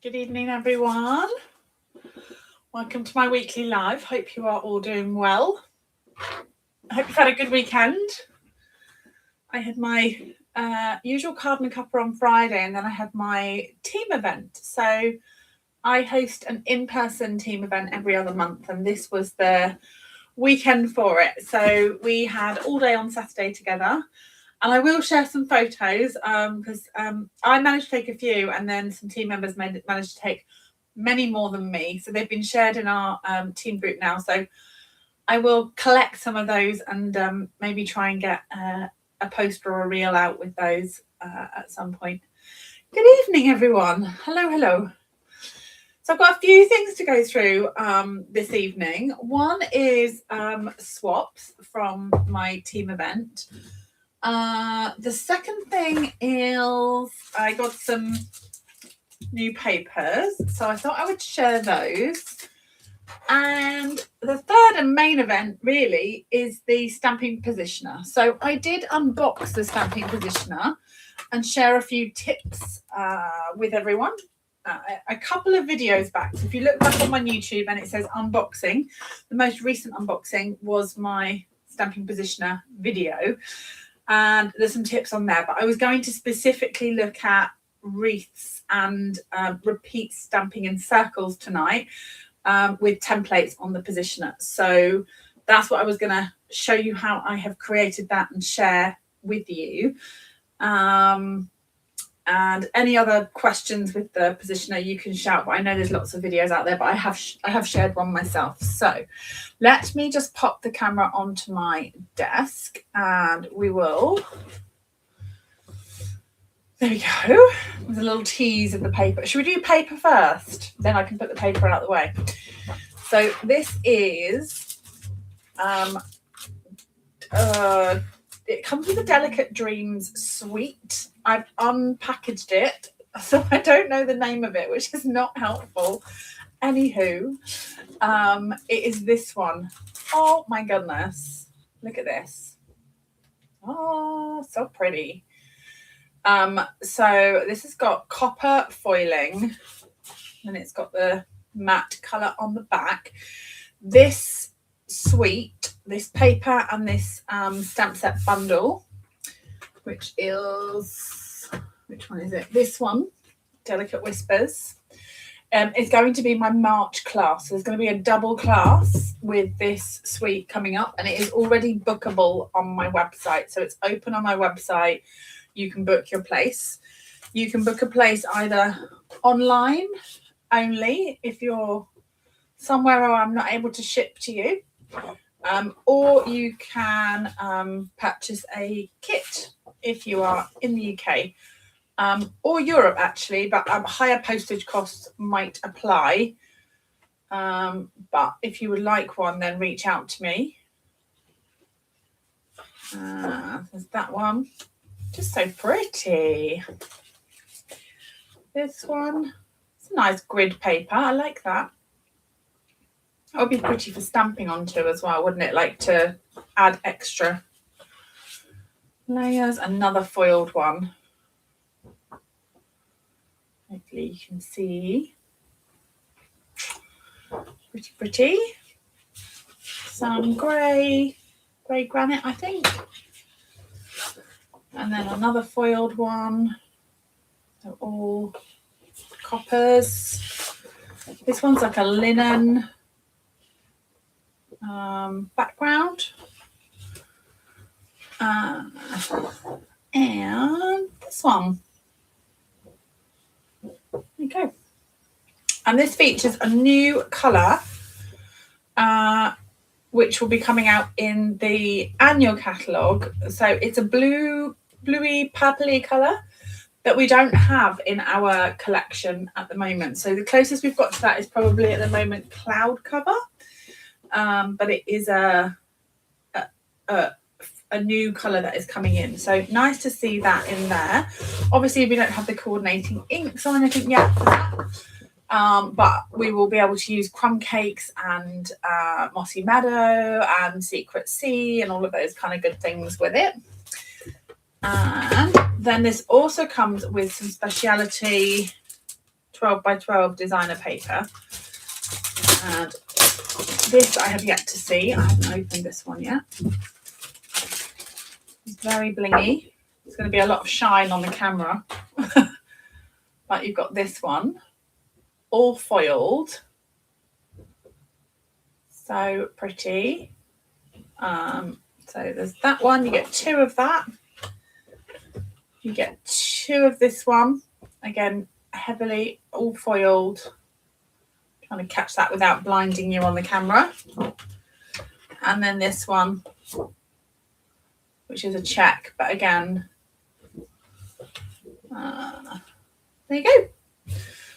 Good evening, everyone. Welcome to my weekly live. Hope you are all doing well. I hope you've had a good weekend. I had my usual card and cuppa on Friday, and then I had my team event. So I host an in-person team event every other month, and this was the weekend for it. So we had all day on Saturday together. And I will share some photos because I managed to take a few, and then some team members managed to take many more than me. So they've been shared in our team group now. So I will collect some of those and maybe try and get a poster or a reel out with those at some point. Good evening, everyone. Hello, hello. So I've got a few things to go through this evening. One is swaps from my team event. The second thing is I got some new papers, so I thought I would share those. And the third and main event really is the Stampin Positioner. So I did unbox the Stampin Positioner and share a few tips with everyone. A couple of videos back. So if you look back on my YouTube and it says unboxing, the most recent unboxing was my Stampin Positioner video. And there's some tips on there, but I was going to specifically look at wreaths and repeat stamping in circles tonight with templates on the positioner. So that's what I was going to show you, how I have created that and share with you. And any other questions with the positioner, you can shout. But I know there's lots of videos out there, but I have shared one myself. So let me just pop the camera onto my desk, and we will. There we go. With a little tease of the paper. Should we do paper first? Then I can put the paper out of the way. So this is. It comes with a Delicate Dreams suite. I've unpackaged it, so I don't know the name of it, which is not helpful. Anywho, it is this one. Oh my goodness. Look at this. Oh, so pretty. So this has got copper foiling, and it's got the matte colour on the back. This suite, this paper and this stamp set bundle, which one is it? This one, Delicate Whispers, is going to be my March class. So there's going to be a double class with this suite coming up, and it is already bookable on my website. So it's open on my website. You can book your place. You can book a place either online only if you're somewhere where I'm not able to ship to you, or you can purchase a kit if you are in the UK or Europe, actually, but higher postage costs might apply. But if you would like one, then reach out to me. There's that one. Just so pretty. This one. It's a nice grid paper. I like that. That would be pretty for stamping onto as well, wouldn't it? Like to add extra layers. Another foiled one. Hopefully you can see. Pretty, pretty. Some grey granite, I think. And then another foiled one. They're all coppers. This one's like a linen background. And this one. There you go. And this features a new colour, which will be coming out in the annual catalogue. So it's a bluey, purpley colour that we don't have in our collection at the moment. So the closest we've got to that is probably at the moment Cloud Cover. But it is a new colour that is coming in. So nice to see that in there. Obviously, we don't have the coordinating inks or anything yet for that. But we will be able to use Crumb Cakes and Mossy Meadow and Secret Sea and all of those kind of good things with it. And then this also comes with some speciality 12 by 12 designer paper. And this I have yet to see. I haven't opened this one yet. It's very blingy. It's going to be a lot of shine on the camera. But you've got this one, all foiled. So pretty. So there's that one. You get 2 of that. You get 2 of this one. Again, heavily all foiled. Trying to catch that without blinding you on the camera. And then this one, which is a check, but again, there you go.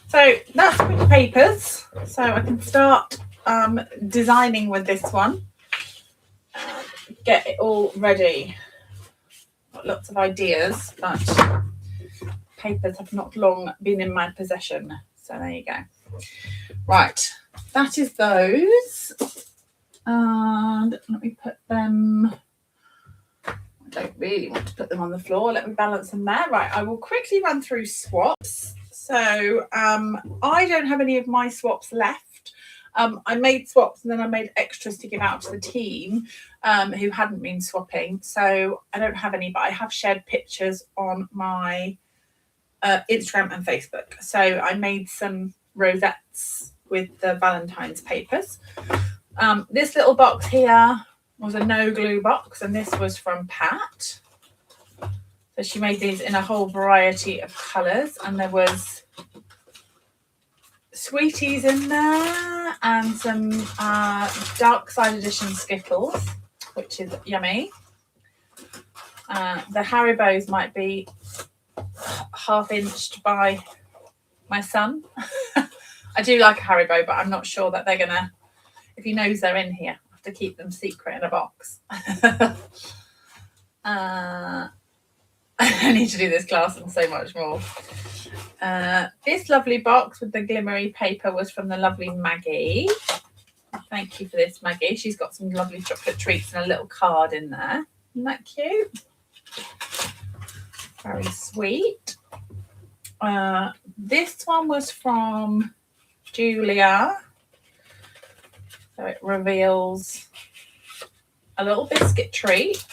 So that's pretty papers. So I can start designing with this one. Get it all ready. Got lots of ideas, but papers have not long been in my possession. So there you go. Right, that is those. And let me put them. I don't really want to put them on the floor. Let me balance them there. Right, I will quickly run through swaps. So I don't have any of my swaps left. I made swaps and then I made extras to give out to the team who hadn't been swapping. So I don't have any, but I have shared pictures on my Instagram and Facebook. So I made some rosettes with the Valentine's papers. This little box here was a no glue box, and this was from Pat. So she made these in a whole variety of colours, and there was sweeties in there and some dark side edition Skittles, which is yummy. The Haribos might be half-inched by my son. I do like a Haribo, but I'm not sure that they're gonna, if he knows they're in here, I have to keep them secret in a box. I need to do this class and so much more. This lovely box with the glimmery paper was from the lovely Maggie. Thank you for this, Maggie. She's got some lovely chocolate treats and a little card in there. Isn't that cute? Very sweet. This one was from Julia. So it reveals a little biscuit treat.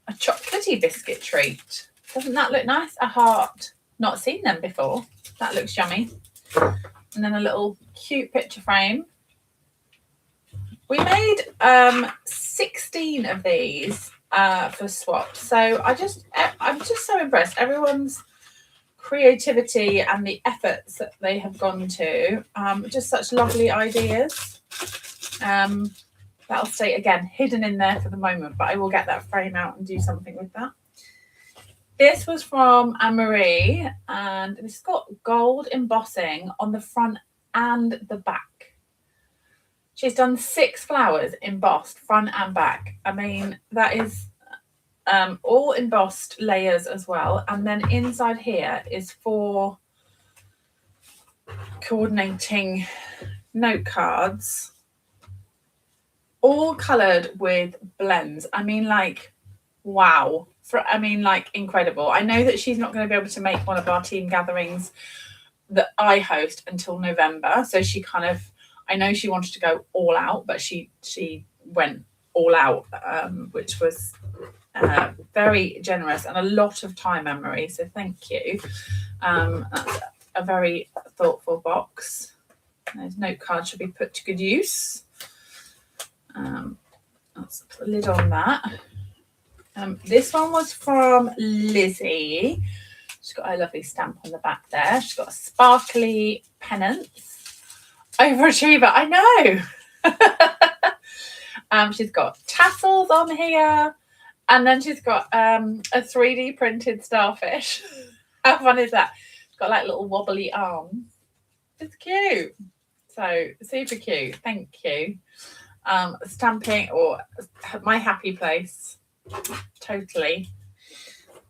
A chocolatey biscuit treat. Doesn't that look nice? A heart. Not seen them before. That looks yummy. And then a little cute picture frame. We made 16 of these for swaps. So I'm just so impressed. Everyone's creativity and the efforts that they have gone to. Just such lovely ideas. That'll stay, again, hidden in there for the moment, but I will get that frame out and do something with that. This was from Anne-Marie, and this has got gold embossing on the front and the back. She's done 6 flowers embossed front and back. I mean, that is all embossed layers as well. And then inside here is 4 coordinating note cards, all coloured with blends. I mean, like, wow. Incredible. I know that she's not going to be able to make one of our team gatherings that I host until November. So she kind of, I know she wanted to go all out, but she went all out, which was very generous and a lot of time, Anne-Marie. So thank you. That's a very thoughtful box. Those note cards should be put to good use. Let's put the lid on that. This one was from Lizzie. She's got a lovely stamp on the back there. She's got a sparkly pennant. Overachiever, I know. She's got tassels on here. And then she's got a 3D printed starfish. How fun is that? It's got like little wobbly arms. It's cute. So super cute. Thank you. Stamping or my happy place. Totally.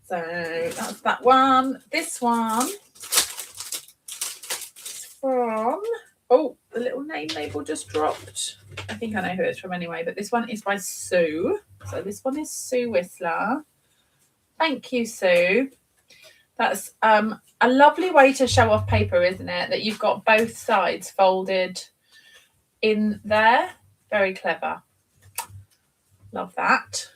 So that's that one. This one is from, oh, the little name label just dropped. I think I know who it's from anyway, but this one is by Sue. So this one is Sue Whistler. Thank you, Sue. That's a lovely way to show off paper, isn't it? That you've got both sides folded in there. Very clever. Love that.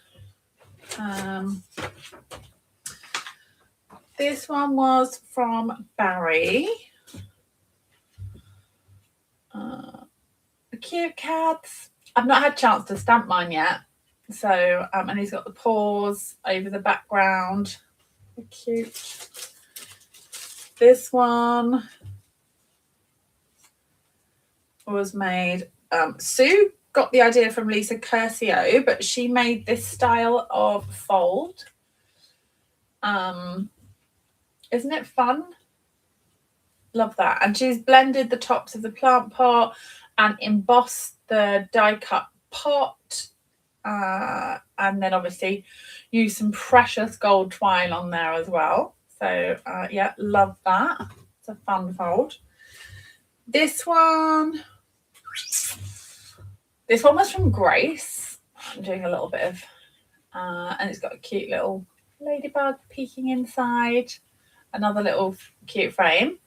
This one was from Barry. Cute cats. I've not had a chance to stamp mine yet. So, and he's got the paws over the background. Cute. This one was made. Sue got the idea from Lisa Curcio, but she made this style of fold. Isn't it fun? Love that. And she's blended the tops of the plant pot and embossed the die cut pot. And then obviously use some precious gold twine on there as well. So yeah, love that. It's a fun fold. This one was from Grace. I'm doing a little bit of, and it's got a cute little ladybug peeking inside. Another little cute frame.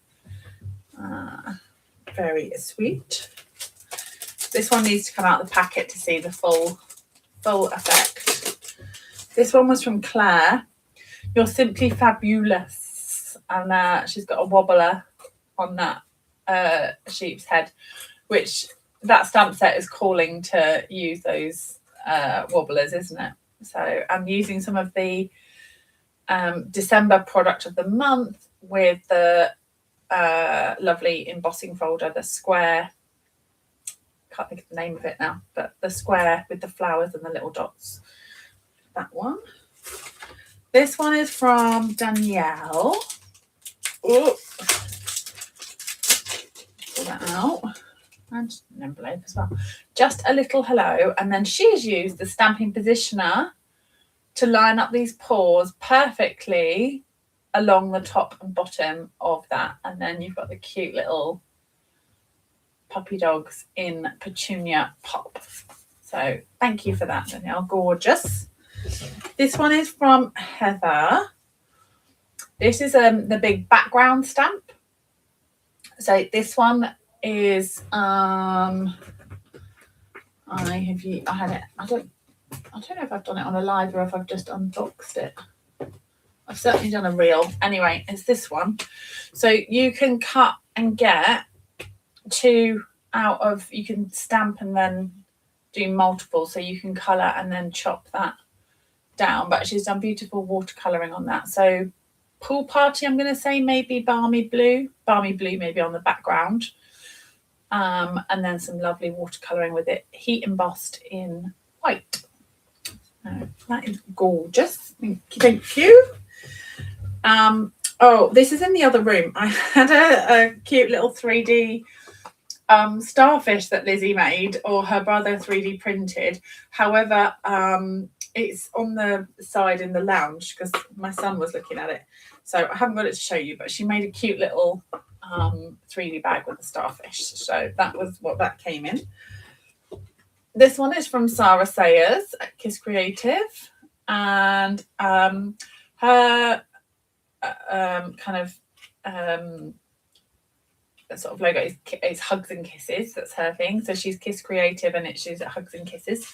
Very sweet. This one needs to come out of the packet to see the full effect. This one was from Claire. You're simply fabulous. And she's got a wobbler on that sheep's head, which that stamp set is calling to use those wobblers, isn't it? So I'm using some of the December product of the month with the lovely embossing folder, the square, can't think of the name of it now, but the square with the flowers and the little dots. That one. This one is from Danielle. Oh, pull that out. And an envelope as well. Just a little hello. And then she's used the Stampin Positioner to line up these paws perfectly along the top and bottom of that. And then you've got the cute little puppy dogs in Petunia Pop. So thank you for that, Danielle. Gorgeous. This one is from Heather. This is the big background stamp. So this one is I don't know if I've done it on a live or if I've just unboxed it. I've certainly done a reel. Anyway, it's this one. So you can cut and get two out of, you can stamp and then do multiple, so you can colour and then chop that down. But she's done beautiful watercolouring on that. So pool party, I'm going to say maybe balmy blue maybe on the background. And then some lovely watercolouring with it, heat embossed in white. That is gorgeous. Thank you. Oh, this is in the other room. I had a cute little 3D starfish that Lizzie made, or her brother 3D printed. However, it's on the side in the lounge because my son was looking at it. So I haven't got it to show you, but she made a cute little 3D bag with the starfish. So that was what that came in. This one is from Sarah Sayers at Kiss Creative, and her sort of logo is Hugs and Kisses. That's her thing. So she's Kiss Creative, and she's at Hugs and Kisses.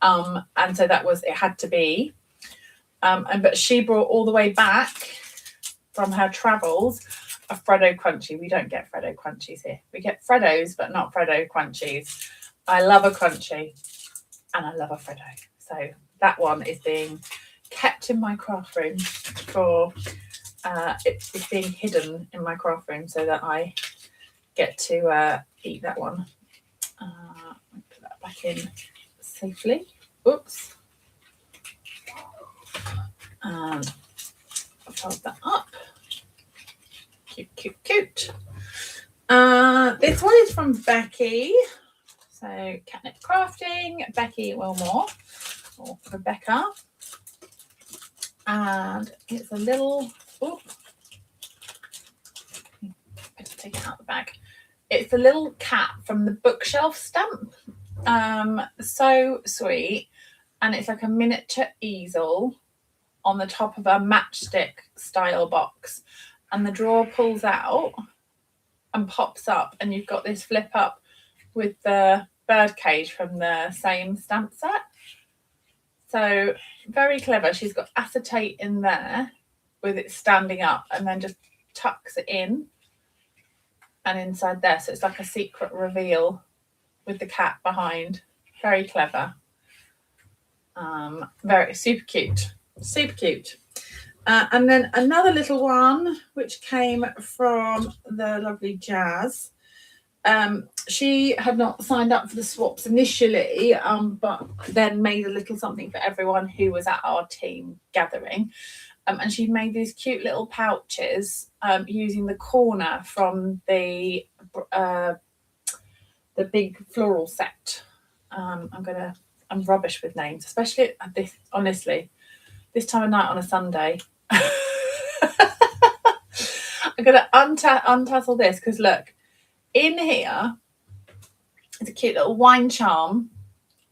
And so that was, it had to be. But she brought all the way back from her travels a Freddo Crunchy. We don't get Freddo Crunchies here. We get Freddos, but not Freddo Crunchies. I love a Crunchy and I love a Freddo. So that one is being kept in my craft room for, it's being hidden in my craft room so that I get to eat that one. Put that back in safely. Oops. And I'll fold that up. Cute, cute, cute. This one is from Becky. So Catnip Crafting, Becky Wilmore, or Rebecca. And it's a little, let's take it out of the bag. It's a little cat from the bookshelf stamp. So sweet. And it's like a miniature easel on the top of a matchstick style box, and the drawer pulls out and pops up, and you've got this flip up with the bird cage from the same stamp set. So very clever. She's got acetate in there with it standing up, and then just tucks it in and inside there. So it's like a secret reveal with the cat behind. Very clever. Very super cute. Super cute. And then another little one which came from the lovely Jazz. She had not signed up for the swaps initially, but then made a little something for everyone who was at our team gathering. And she made these cute little pouches using the corner from the big floral set. I'm rubbish with names, especially at this. Honestly, this time of night on a Sunday. I'm gonna untassel this because look, in here is a cute little wine charm,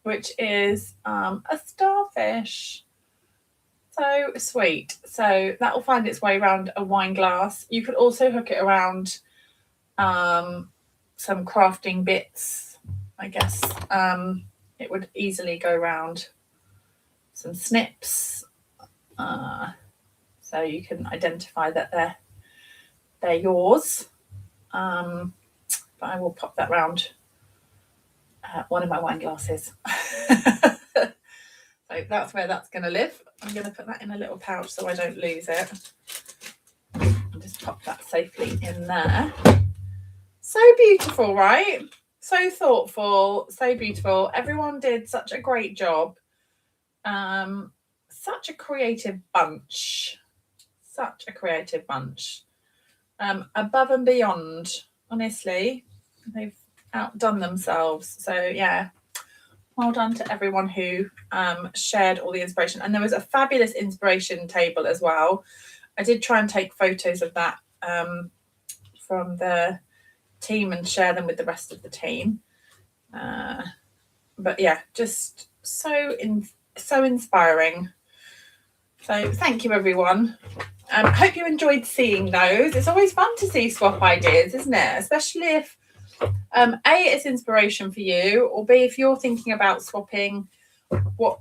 which is a starfish. So sweet. So that will find its way around a wine glass. You could also hook it around some crafting bits, I guess. It would easily go around some snips, so you can identify that they're yours. But I will pop that round one of my wine glasses. So that's where that's going to live. I'm going to put that in a little pouch so I don't lose it. And just pop that safely in there. So beautiful, right? So thoughtful, so beautiful. Everyone did such a great job. Such a creative bunch. Such a creative bunch. Above and beyond, honestly. They've outdone themselves. So yeah. Well done to everyone who shared all the inspiration. And there was a fabulous inspiration table as well. I did try and take photos of that from the team and share them with the rest of the team. But yeah, just so inspiring. So thank you, everyone. I hope you enjoyed seeing those. It's always fun to see swap ideas, isn't it? Especially if A, it's inspiration for you, or B, if you're thinking about swapping, what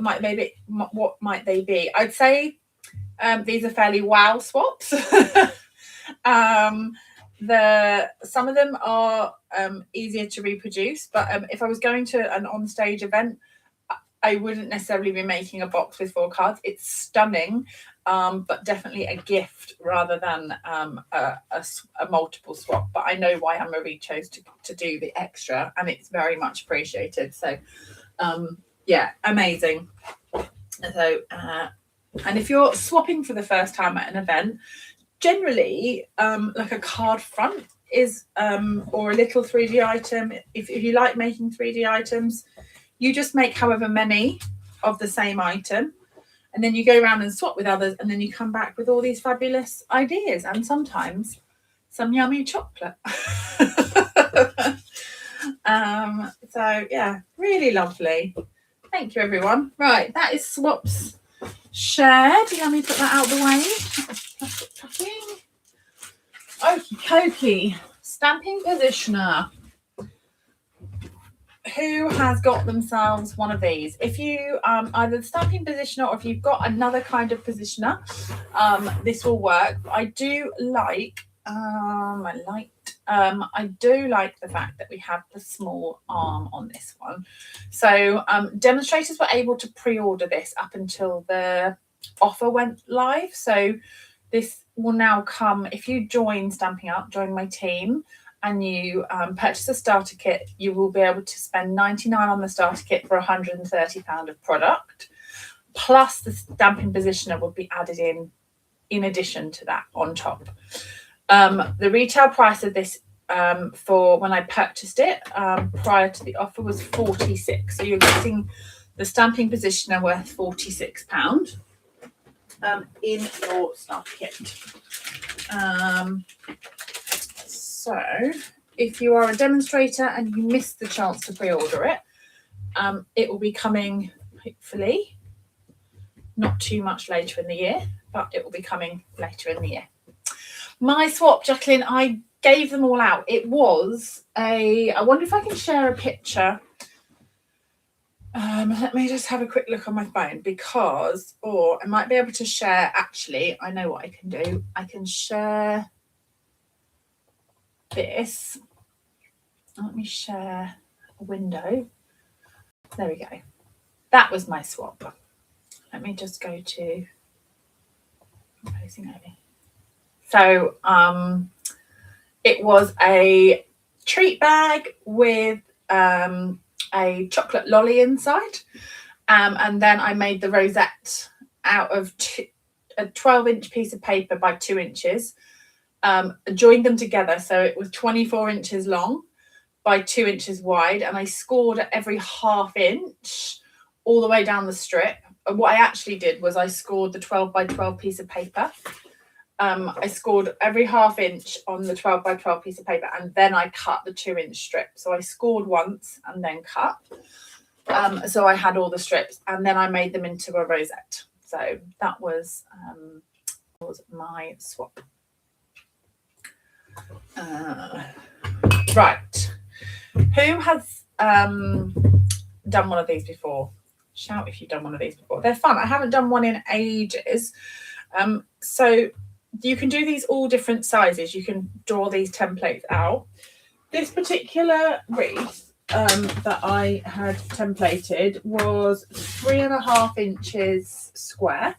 might they be? I'd say these are fairly wow swaps. Some of them are easier to reproduce, but if I was going to an on-stage event, I wouldn't necessarily be making a box with 4 cards. It's stunning, but definitely a gift rather than a multiple swap. But I know why Anne-Marie chose to do the extra, and it's very much appreciated. So, yeah, amazing. So, and if you're swapping for the first time at an event, generally, like a card front is, or a little 3D item. If you like making 3D items, you just make however many of the same item, and then you go around and swap with others, and then you come back with all these fabulous ideas and sometimes some yummy chocolate. So yeah, really lovely. Thank you, everyone. Right, that is swaps shared. Let me put that out of the way. Okie dokie. Stampin Positioner. Who has got themselves one of these? If you either the Stampin Positioner, or if you've got another kind of positioner, this will work. I do like I do like the fact that we have the small arm on this one. So demonstrators were able to pre-order this up until the offer went live. So this will now come if you join Stamping Up, join my team, and you purchase a starter kit. You will be able to spend £99 on the starter kit for £130 of product, plus the Stampin Positioner will be added in addition to that on top. The retail price of this for when I purchased it prior to the offer was £46. So you're getting the Stampin Positioner worth £46 in your starter kit. So if you are a demonstrator and you missed the chance to pre-order it, it will be coming hopefully not too much later in the year, but it will be coming later in the year. My swap, Jacqueline, I gave them all out. It was I wonder if I can share a picture. Let me just have a quick look on my phone because, or I might be able to share, actually, I know what I can do. I can share this. Let me share a window. There we go. That was my swap. Let me just go to So it was a treat bag with a chocolate lolly inside, and then I made the rosette out of a 12-inch piece of paper by 2 inches, joined them together, so it was 24 inches long by 2 inches wide, and I scored at every ½ inch all the way down the strip. And what I actually did was I scored the 12 by 12 piece of paper. I scored every ½ inch on the 12 by 12 piece of paper, and then I cut the 2-inch strip. So I scored once and then cut. So I had all the strips, and then I made them into a rosette. So that was my swap. Right. Who has done one of these before? Shout if you've done one of these before. They're fun. I haven't done one in ages. So you can do these all different sizes. You can draw these templates out. This particular wreath that I had templated was 3½ inches square.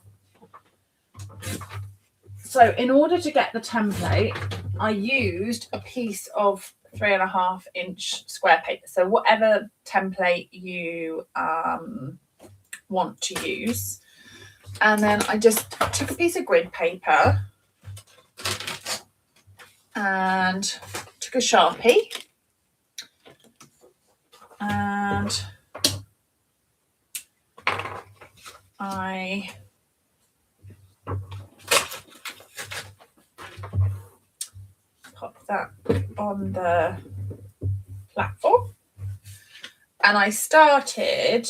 So in order to get the template, I used a piece of 3½ inch square paper. So whatever template you want to use. And then I just took a piece of grid paper and took a Sharpie and I popped that on the platform, and I started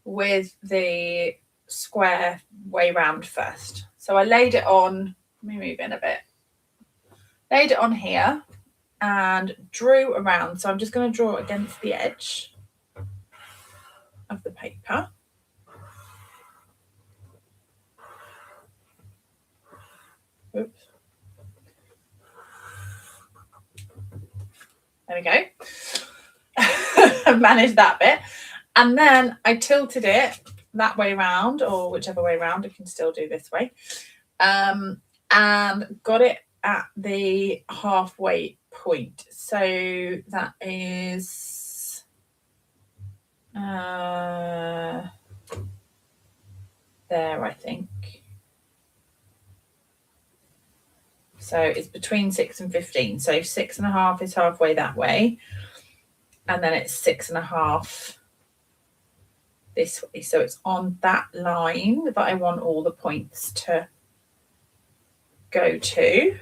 with the square way round first. So I laid it on, let me move in a bit, laid it on here and drew around. So I'm just going to draw against the edge of the paper. Oops. There we go. I've managed that bit. And then I tilted it that way round, or whichever way round. I can still do this way. And got it at the halfway point. So that is there, I think. So it's between 6 and 15. So 6½ is halfway that way. And then it's 6½ this way. So it's on that line that I want all the points to go to.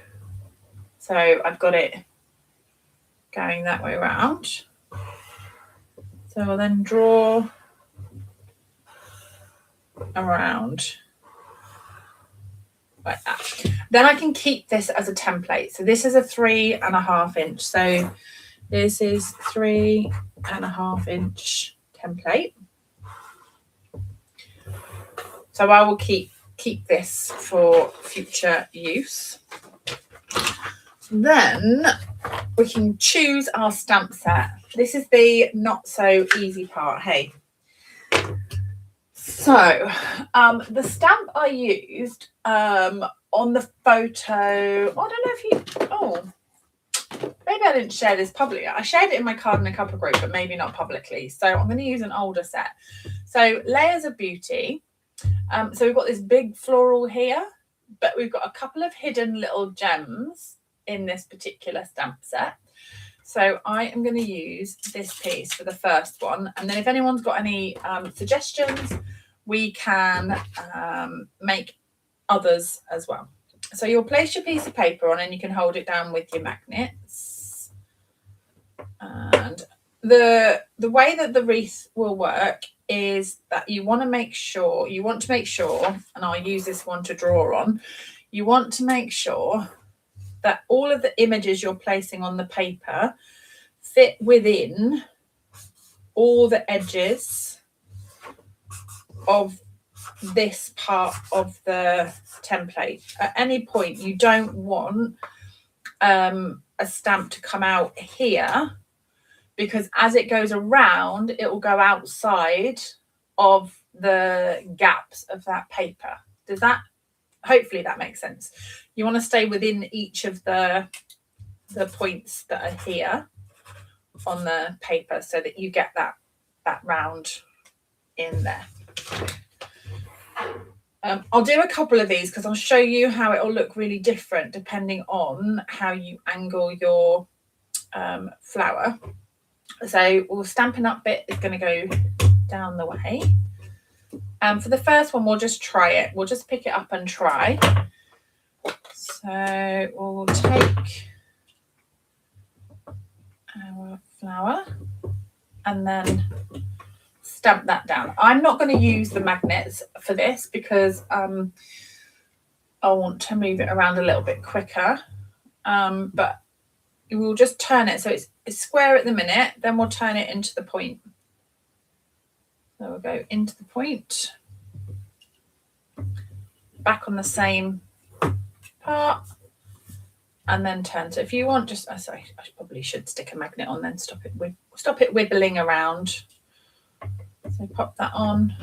So I've got it going that way around. So I'll then draw around like that. Then I can keep this as a template. So this is a 3½ inch. So this is 3½ inch template. So I will keep this for future use. Then we can choose our stamp set. This is the not so easy part. Hey. So the stamp I used on the photo, I don't know if you, maybe I didn't share this publicly. I shared it in my Card and a Cuppa group, but maybe not publicly. So I'm going to use an older set. So Layers of Beauty. So we've got this big floral here, but we've got a couple of hidden little gems in this particular stamp set. So I am going to use this piece for the first one. And then if anyone's got any suggestions, we can make others as well. So you'll place your piece of paper on and you can hold it down with your magnets. And the way that the wreath will work is that you want to make sure, and I'll use this one to draw on, you want to make sure that all of the images you're placing on the paper fit within all the edges of this part of the template. At any point, you don't want a stamp to come out here, because as it goes around, it will go outside of the gaps of that paper. Does that, hopefully that makes sense. You want to stay within each of the points that are here on the paper so that you get that round in there. I'll do a couple of these because I'll show you how it will look really different depending on how you angle your flower. So we'll Stampin' Up bit is going to go down the way. For the first one, we'll just try it. We'll just pick it up and try. So we'll take our flower and then stamp that down. I'm not going to use the magnets for this because I want to move it around a little bit quicker. But we'll just turn it so it's square at the minute, then we'll turn it into the point. So we'll go into the point, back on the same part, and then turn. So if you want, just sorry, I probably should stick a magnet on, then stop it wiggling around. So pop that on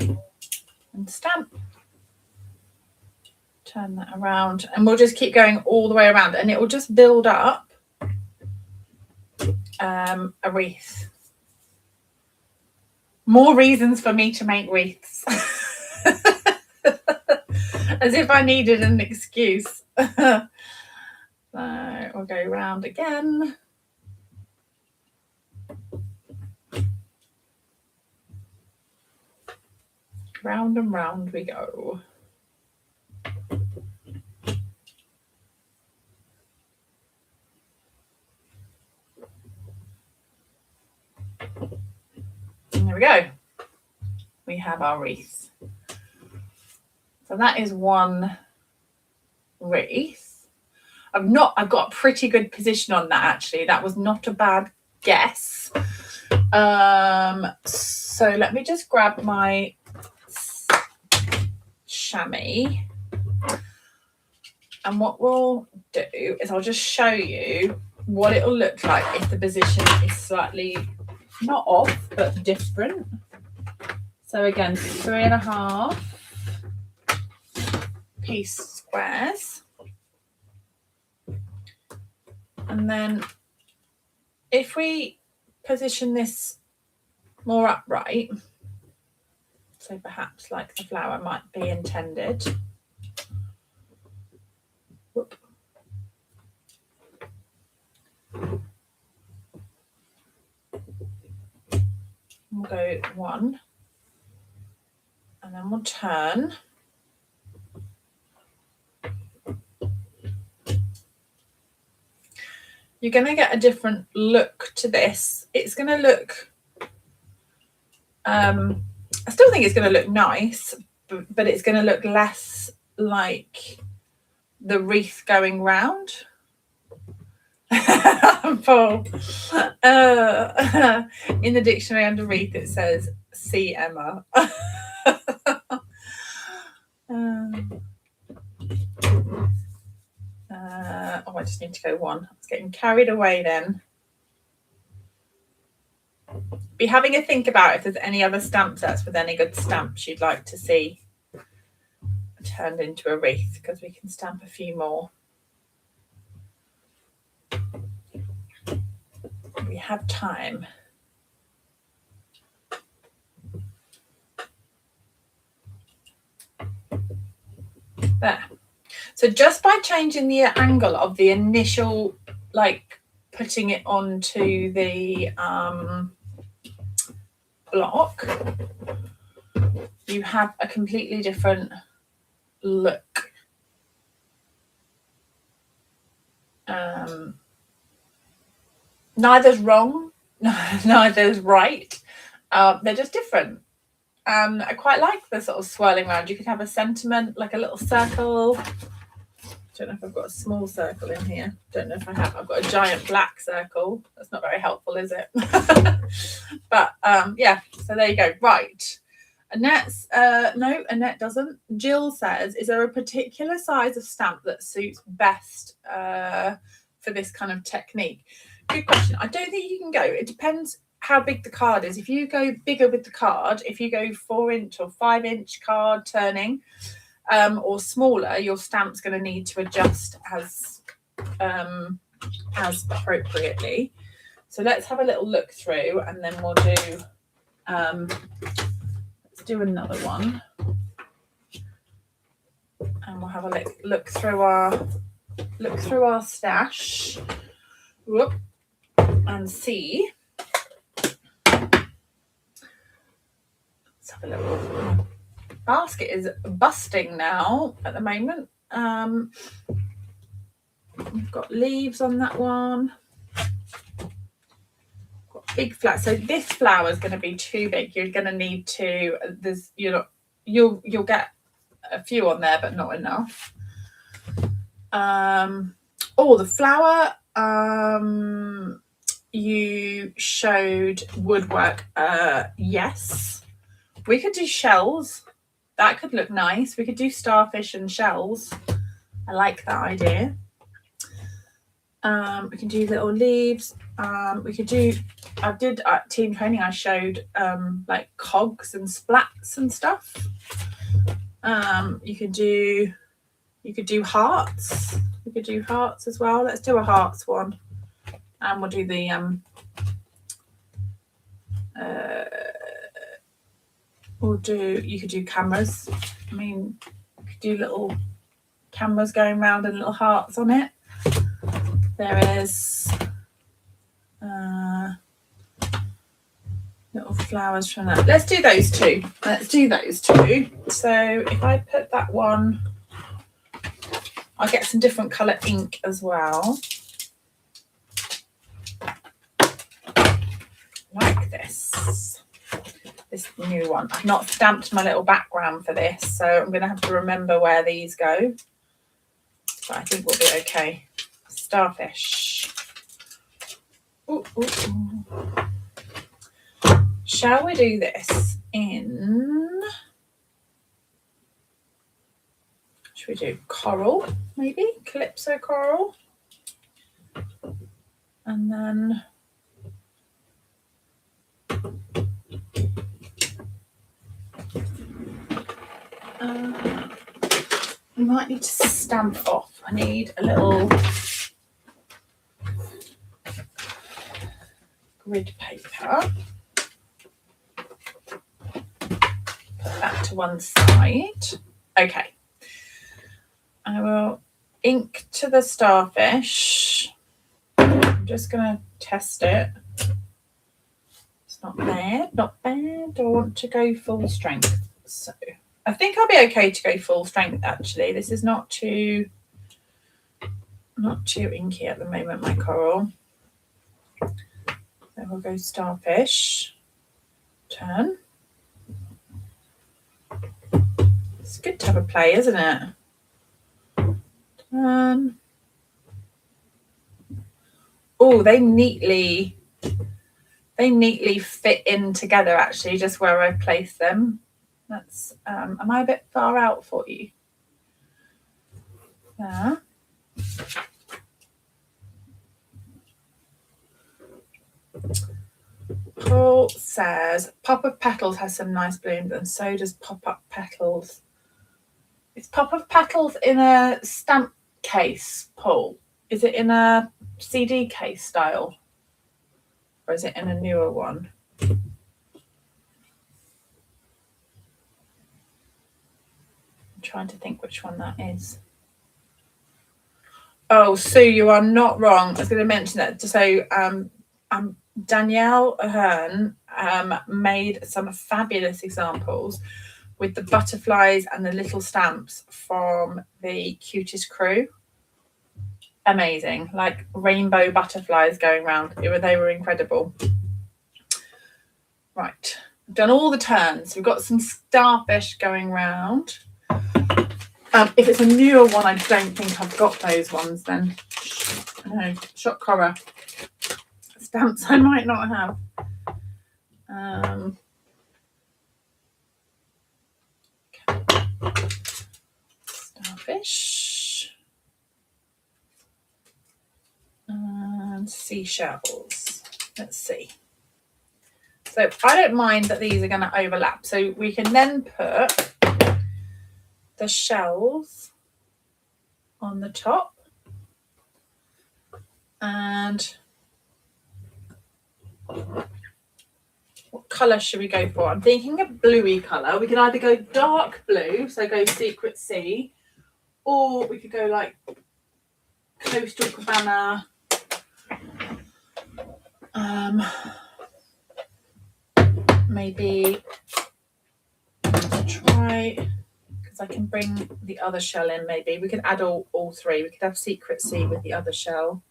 and stamp, turn that around, and we'll just keep going all the way around, and it will just build up a wreath. More reasons for me to make wreaths. As if I needed an excuse. So we'll go round again. Round and round we go. And there we go. We have our wreath. So that is one wreath. I've got a pretty good position on that actually. That was not a bad guess. So let me just grab my chamois. And what we'll do is I'll just show you what it'll look like if the position is slightly not off but different. So again, 3.5 piece squares, and then if we position this more upright, so perhaps like the flower might be intended. Whoop. We'll go one, and then we'll turn. You're going to get a different look to this. It's going to look, I still think it's going to look nice, but it's going to look less like the wreath going round. Paul. In the dictionary under wreath it says, see Emma. I just need to go one. I was getting carried away then. Be having a think about if there's any other stamp sets with any good stamps you'd like to see turned into a wreath, because we can stamp a few more. We have time. There. So just by changing the angle of the initial, like putting it onto the block, you have a completely different look. Neither's wrong, neither's right. They're just different. I quite like the sort of swirling around. You could have a sentiment, like a little circle. Don't know if I've got a small circle in here. Don't know if I have. I've got a giant black circle. That's not very helpful, is it? But yeah, so there you go. Right. Annette's, no, Annette doesn't. Jill says, is there a particular size of stamp that suits best for this kind of technique? Good question. I don't think you can go. It depends how big the card is. If you go bigger with the card, if you go 4-inch or 5-inch card turning, or smaller, your stamp's going to need to adjust as appropriately. So let's have a little look through, and then we'll do let's do another one, and we'll have a look through our stash. Whoop, and see. Let's have a little. Basket is busting now at the moment. We've got leaves on that one. Got big flower. So this flower is going to be too big. You're going to need to. You'll get a few on there, but not enough. The flower. You showed woodwork. Yes, we could do shells. That could look nice. We could do starfish and shells. I like that idea. We can do little leaves. We could do. I did at team training. I showed like cogs and splats and stuff. You could do hearts. We could do hearts as well. Let's do a hearts one, and we'll do the you could do cameras. I mean, you could do little cameras going around and little hearts on it. There is little flowers from that. Let's do those two. So if I put that one, I'll get some different colour ink as well. Like this new one. I've not stamped my little background for this, so I'm going to have to remember where these go. But I think we'll be okay. Starfish. Ooh, ooh, ooh. Shall we do this in... Should we do coral, maybe? Calypso coral. And then... we might need to stamp off. I need a little grid paper. Put that to one side. Okay. I will ink to the starfish. I'm just going to test it. It's not bad, not bad. I want to go full strength. So I think I'll be okay to go full strength, actually. This is not too inky at the moment, my coral. Then we'll go starfish. Turn. It's good to have a play, isn't it? Turn. Oh, they neatly fit in together, actually, just where I place them. That's am I a bit far out for you? There. Paul says Pop of Petals has some nice blooms, and so does Pop Up Petals. Is Pop of Petals in a stamp case, Paul? Is it in a CD case style? Or is it in a newer one? I'm trying to think which one that is. Oh, Sue, you are not wrong. I was going to mention that. So Danielle Ahern made some fabulous examples with the butterflies and the little stamps from the Cutest Crew. Amazing, like rainbow butterflies going around. They were incredible. Right, done all the turns. We've got some starfish going round. If it's a newer one, I don't think I've got those ones then. No, shock horror stamps I might not have. Starfish and seashells. Let's see. So I don't mind that these are going to overlap. So we can then put the shells on the top. And what colour should we go for? I'm thinking a bluey colour. We can either go dark blue, so go Secret Sea, or we could go like Coastal Cabana. Maybe try, because I can bring the other shell in. Maybe we could add all three. We could have Secret Sea with the other shell.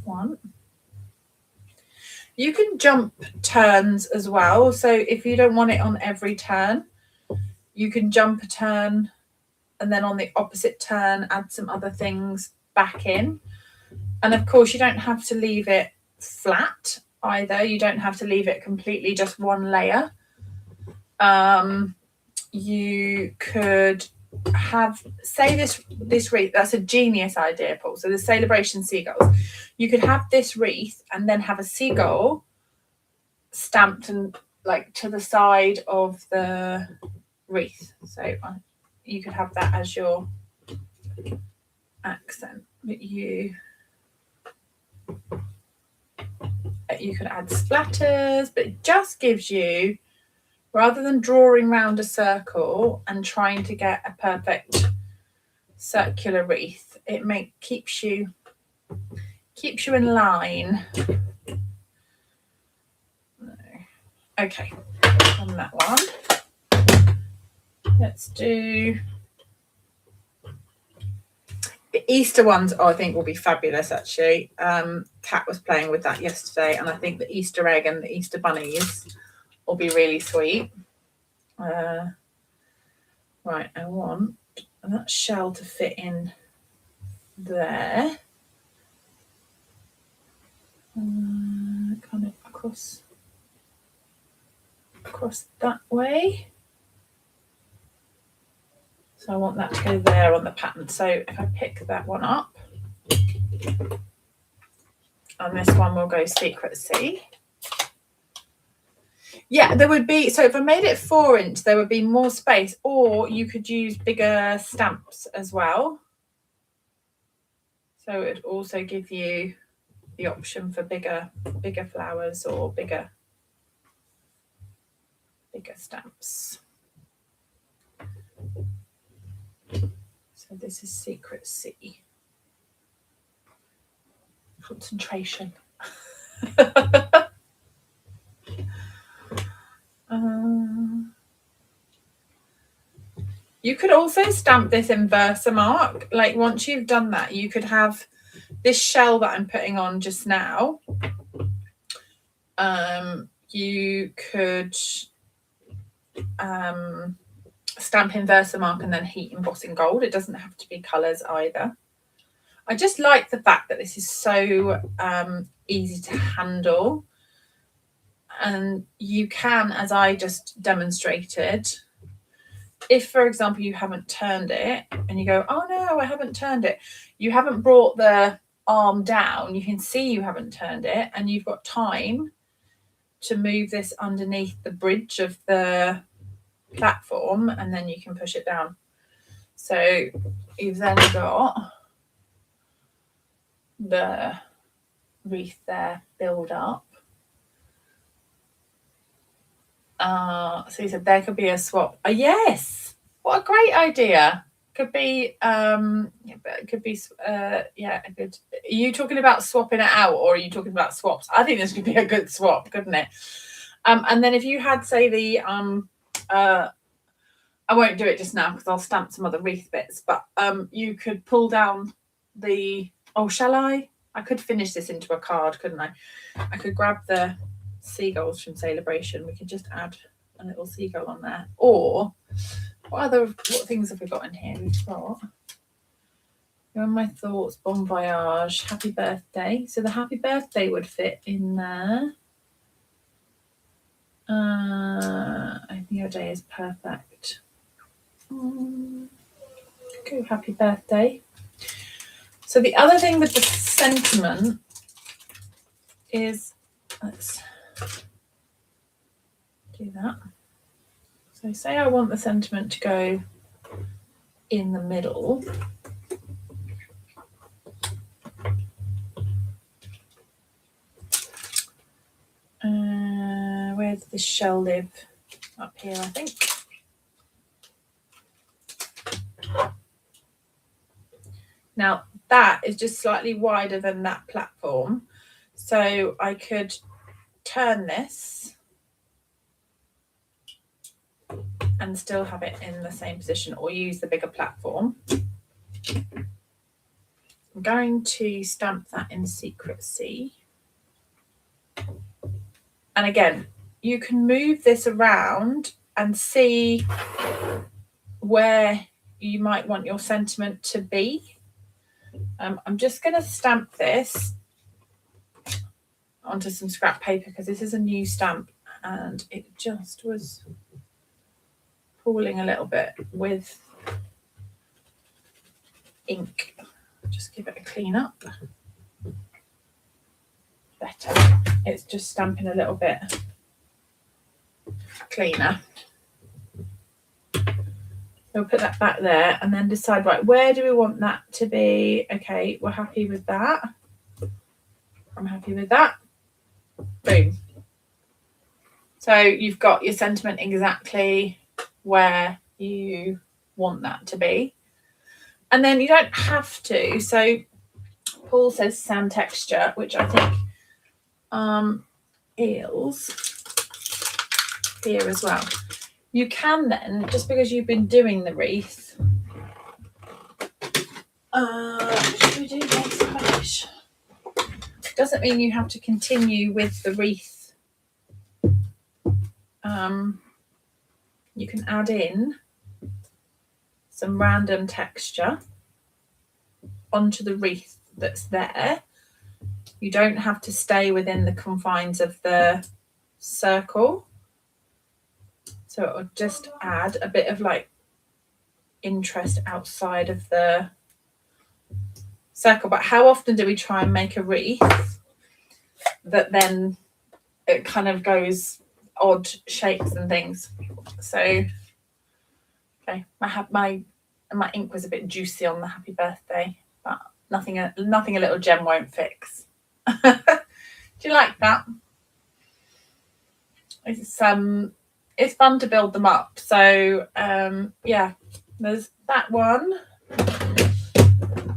One. You can jump turns as well. So if you don't want it on every turn, you can jump a turn and then on the opposite turn add some other things back in. And of course, you don't have to leave it flat either. You don't have to leave it completely just one layer. You could have, say this wreath, that's a genius idea, Paul. So the celebration seagulls. You could have this wreath and then have a seagull stamped and like to the side of the wreath. So you could have that as your accent. But you could add splatters, but it just gives you, rather than drawing round a circle and trying to get a perfect circular wreath, it keeps you in line. Okay, on that one. Let's do the Easter ones. I think will be fabulous actually. Kat was playing with that yesterday, and I think the Easter egg and the Easter bunnies will be really sweet. Right, I want that shell to fit in there. Kind of across that way. So I want that to go there on the pattern. So if I pick that one up, and this one will go Secret Sea. Yeah, there would be, so if I made it 4-inch, there would be more space, or you could use bigger stamps as well. So it would also give you the option for bigger flowers or bigger stamps. So this is Secret Sea. Concentration. You could also stamp this in Versamark. Like once you've done that, you could have this shell that I'm putting on just now. You could stamp in Versamark and then heat emboss in gold. It doesn't have to be colours either. I just like the fact that this is so easy to handle. And you can, as I just demonstrated, if, for example, you haven't turned it and you go, oh no, I haven't turned it. You haven't brought the arm down. You can see you haven't turned it, and you've got time to move this underneath the bridge of the platform, and then you can push it down. So you've then got the wreath there build up. So you said there could be a swap. Yes, what a great idea. Could be it could be yeah, a good. Are you talking about swapping it out, or are you talking about swaps? I think this could be a good swap, couldn't it? And then if you had, say, the I won't do it just now because I'll stamp some other wreath bits, but you could pull down the, oh, shall I? I could finish this into a card, couldn't I? I could grab the seagulls from Celebration. We could just add a little seagull on there. Or what things have we got in here? We've got You're in My Thoughts, Bon Voyage, Happy Birthday. So the Happy Birthday would fit in there. I think Your Day Is Perfect. Go Happy Birthday. So the other thing with the sentiment is, let's do that. So say I want the sentiment to go in the middle. Where does this shell live? Up here, I think. Now that is just slightly wider than that platform. So I could turn this and still have it in the same position, or use the bigger platform. I'm going to stamp that in Secrecy. And again, you can move this around and see where you might want your sentiment to be. I'm just going to stamp this onto some scrap paper because this is a new stamp and it just was pooling a little bit with ink. Just give it a clean up. Better. It's just stamping a little bit cleaner. We'll put that back there and then decide, right, where do we want that to be? Okay, we're happy with that. I'm happy with that. Boom. So you've got your sentiment exactly where you want that to be. And then you don't have to. So Paul says sand texture, which I think is here as well. You can then, just because you've been doing the wreath, should we do next page? Doesn't mean you have to continue with the wreath. You can add in some random texture onto the wreath that's there. You don't have to stay within the confines of the circle. So it will just add a bit of like interest outside of the circle. But how often do we try and make a wreath that then it kind of goes odd shapes and things? So okay, my ink was a bit juicy on the Happy Birthday, but nothing a little gem won't fix. Do you like that? It's fun to build them up. So yeah, there's that one.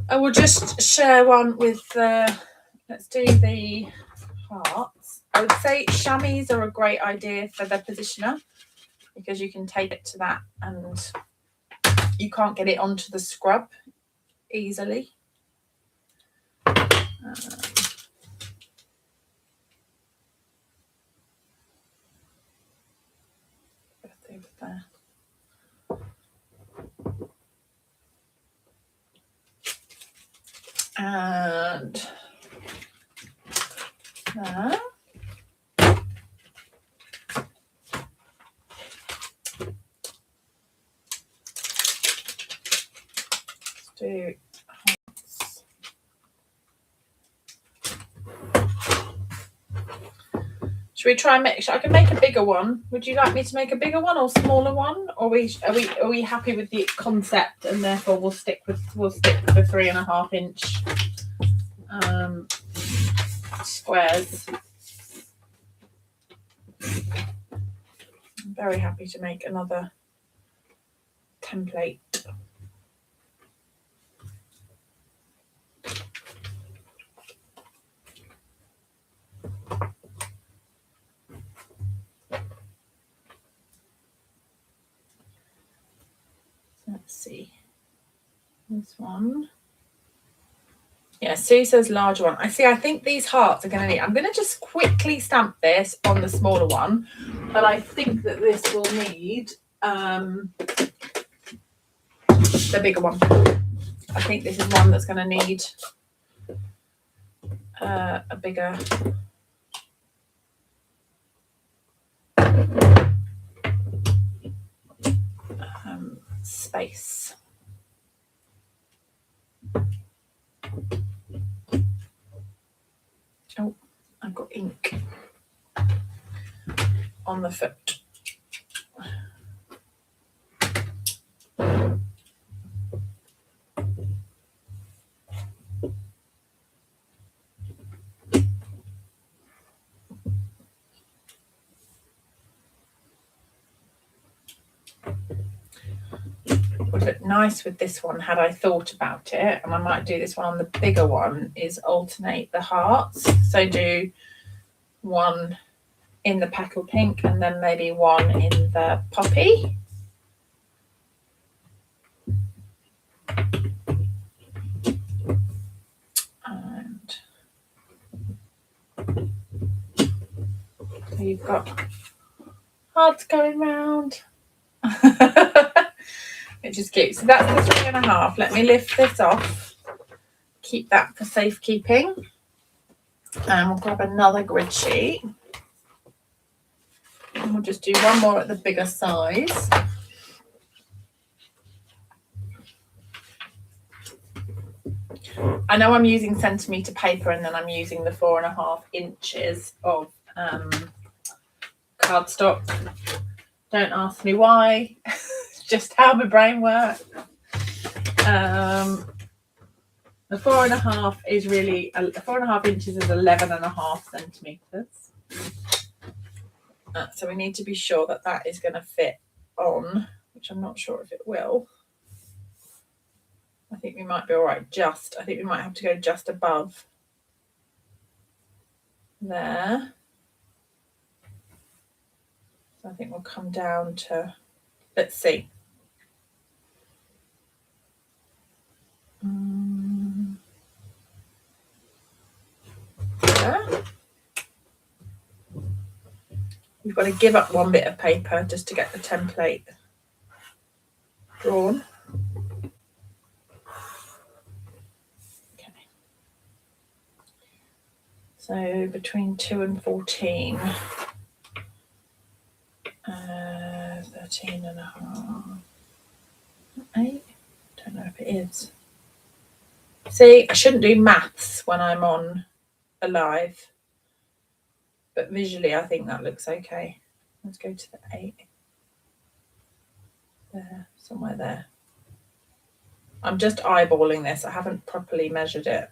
I will just share one with let's do the hearts. I would say chamois are a great idea for the positioner because you can take it to that and you can't get it onto the scrub easily. There. And there. Let's do hearts. Should we try and I can make a bigger one. Would you like me to make a bigger one or smaller one? Or are we happy with the concept and therefore we'll stick with the 3.5 inch squares? I'm very happy to make another template. Let's see. This one. Yeah, Sue says larger one. I think these hearts are going to need, I'm going to just quickly stamp this on the smaller one, but I think that this will need the bigger one. I think this is one that's going to need a bigger space. Oh, I've got ink on the foot. Would look nice with this one had I thought about it, and I might do this one on the bigger one, is alternate the hearts. So do one in the petal pink and then maybe one in the poppy. And so you've got hearts going round. It just keeps, so that's the 3.5. Let me lift this off, keep that for safekeeping, and we'll grab another grid sheet and we'll just do one more at the bigger size. I know I'm using centimetre paper and then I'm using the 4.5 inches of cardstock. Don't ask me why. Just how my brain works. The 4.5 is really 4.5 inches is 11.5 centimeters. So we need to be sure that that is going to fit on, which I'm not sure if it will. I think we might be all right. I think we might have to go just above there. So I think we'll come down to, let's see. There. We've got to give up one bit of paper just to get the template drawn. Okay. So between 2 and 14, 13.5, 8. Don't know if it is. See, I shouldn't do maths when I'm on a live, but visually I think that looks okay. Let's go to the 8. There, somewhere there. I'm just eyeballing this. I haven't properly measured it.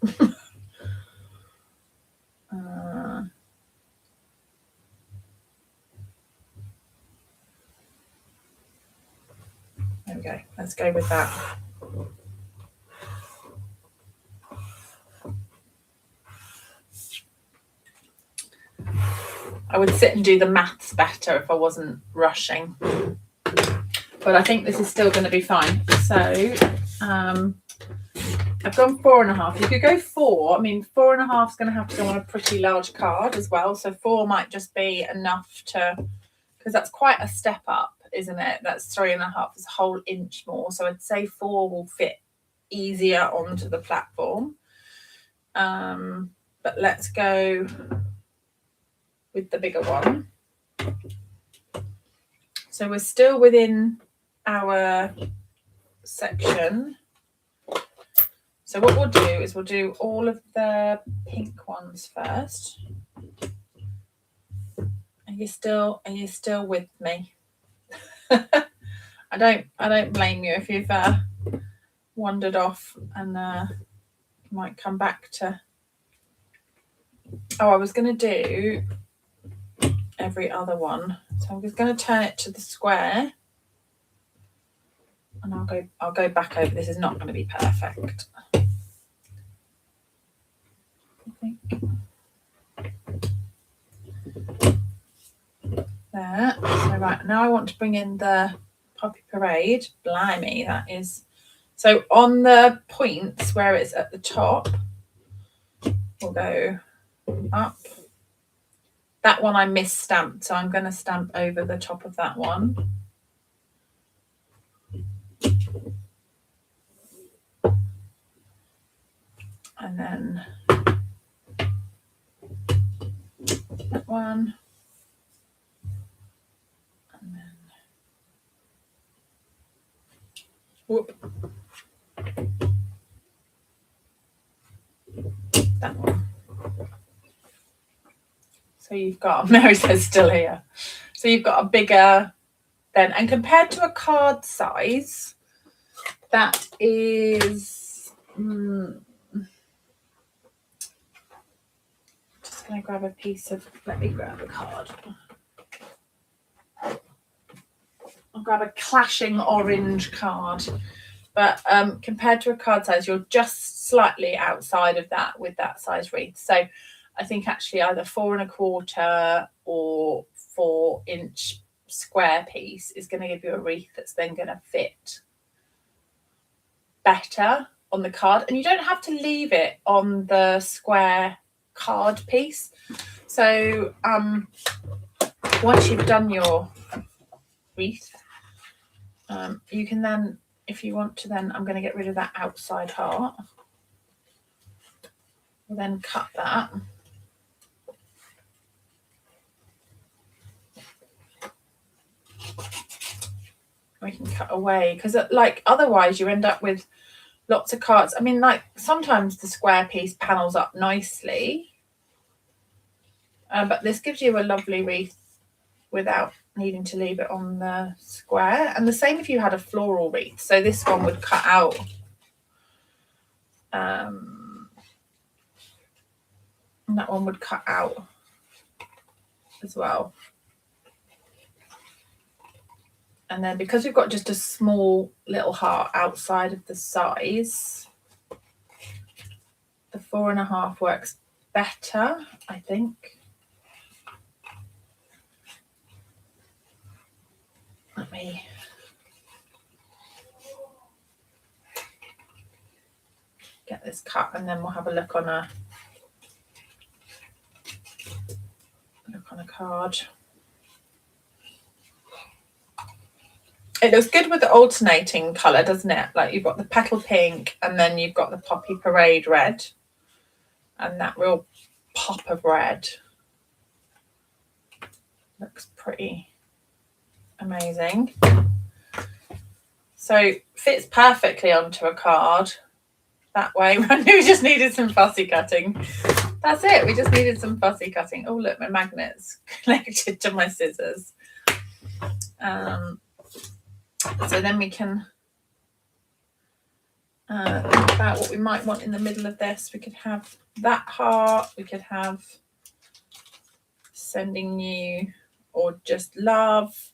There we go. Let's go with that. I would sit and do the maths better if I wasn't rushing. But I think this is still going to be fine. So I've gone 4.5. You could go 4. I mean, 4.5 is going to have to go on a pretty large card as well. So 4 might just be enough to, because that's quite a step up, isn't it? That's 3.5 is a whole inch more. So I'd say 4 will fit easier onto the platform. But let's go with the bigger one. So we're still within our section. So what we'll do is we'll do all of the pink ones first. Are you still with me? I don't blame you if you've wandered off and might come back to. Oh, I was going to do every other one, so I'm just going to turn it to the square, and I'll go back over. This is not going to be perfect, I think. There. So right now I want to bring in the Poppy Parade. Blimey, that is. So on the points where it's at the top, will go up. That one I misstamped, so I'm going to stamp over the top of that one. And then that one. And then whoop. That one. So you've got, Mary says still here. So you've got a bigger then, and compared to a card size, that is, just going to grab a piece of, let me grab a card. I'll grab a clashing orange card. But compared to a card size, you're just slightly outside of that with that size wreath. So I think actually either 4 1/4 or 4-inch square piece is going to give you a wreath that's then going to fit better on the card. And you don't have to leave it on the square card piece. So once you've done your wreath, you can then, if you want to, then I'm going to get rid of that outside heart. We'll then cut that. We can cut away, because like otherwise you end up with lots of cards. I mean, like sometimes the square piece panels up nicely, but this gives you a lovely wreath without needing to leave it on the square. And the same if you had a floral wreath. So this one would cut out and that one would cut out as well. And then because we've got just a small little heart outside of the size, the 4 1/2 works better, I think. Let me get this cut, and then we'll have a look on a card. It looks good with the alternating colour, doesn't it? Like you've got the petal pink, and then you've got the poppy parade red, and that real pop of red looks pretty amazing. So fits perfectly onto a card that way. We just needed some fussy cutting. That's it. We just needed some fussy cutting. Oh, look, my magnet's connected to my scissors. So then we can think about what we might want in the middle of this. We could have that heart. We could have sending you or just love.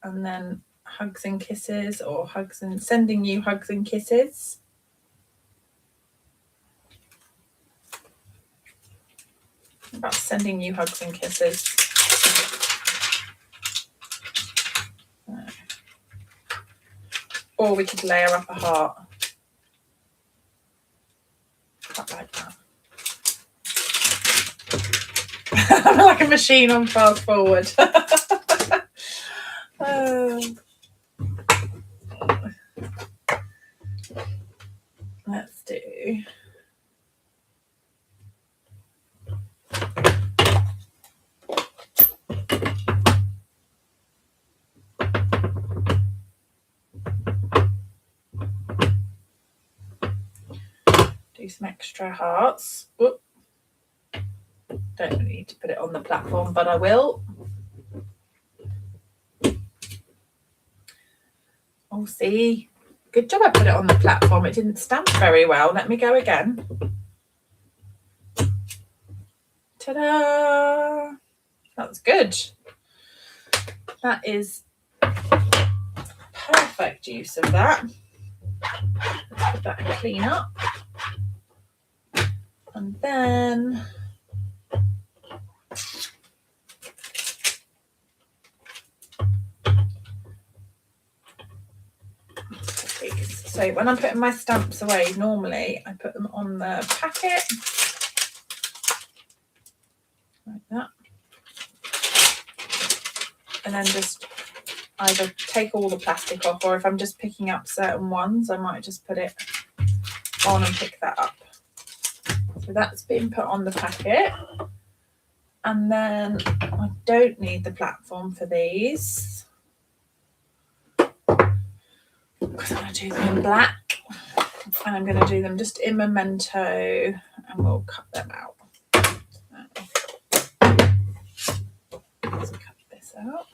And then hugs and kisses, or hugs and sending you hugs and kisses. About sending you hugs and kisses. Or we could layer up a heart. Cut like that. I'm like a machine on fast forward. Let's do. Do some extra hearts. Whoop. Don't need to put it on the platform, but I will. Oh, see. Good job I put it on the platform. It didn't stamp very well. Let me go again. Ta-da! That's good. That is perfect use of that. Let's put that and clean up. And then these So when I'm putting my stamps away, normally I put them on the packet like that, and then just either take all the plastic off, or if I'm just picking up certain ones, I might just put it on and pick that up. So that's been put on the packet. And then I don't need the platform for these, because I'm going to do them in black, and I'm going to do them just in memento, and we'll cut them out. Let's cut this out.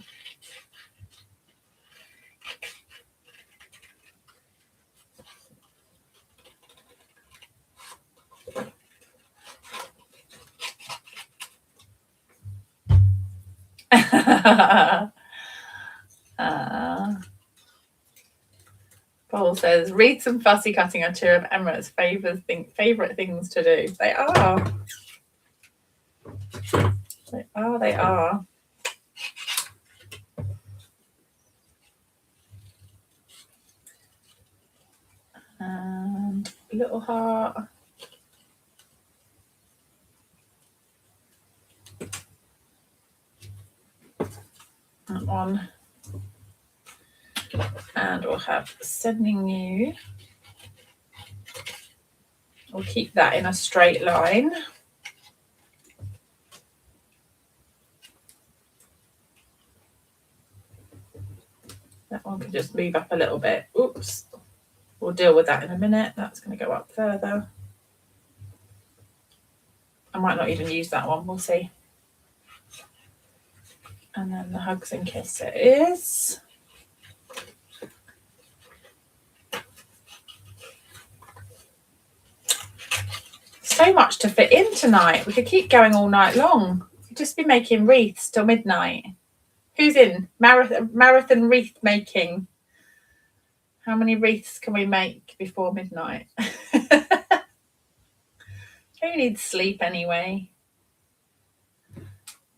Paul says, Wreaths and fussy cutting are two of Emma's favourite things to do. They are. They are. And a little heart. That one. And we'll have sending you. We'll keep that in a straight line. That one can just move up a little bit. Oops. We'll deal with that in a minute. That's going to go up further. I might not even use that one. We'll see. And then the hugs and kisses. So much to fit in tonight. We could keep going all night long. We'd just be making wreaths till midnight. Who's in? Marathon wreath making. How many wreaths can we make before midnight? Who needs sleep anyway?